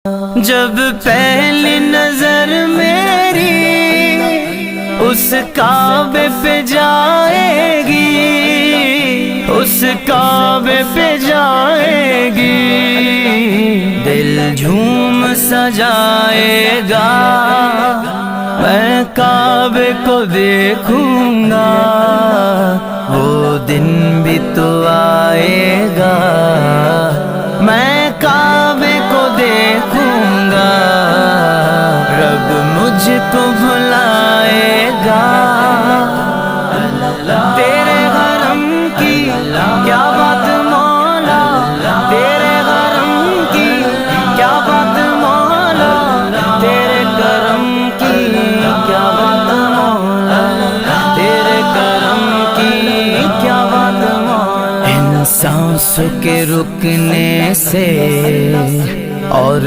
جب پہلی نظر میری اس کعبے پہ جائے گی، اس کعبے پہ جائے گی، دل جھوم سجائے گا، میں کعبے کو دیکھوں گا، وہ دن بھی تو آئے گا، میں کعبے کو دیکھوں گا، رب مجھ کو بھلائے گا، تیرے حرم کی کیا بات مولا، تیرے حرم کی کیا بات مولا، تیرے کرم کی کیا بات مولا، تیرے کرم کی کیا بات مولا۔ ان سانسوں کے رکنے سے اور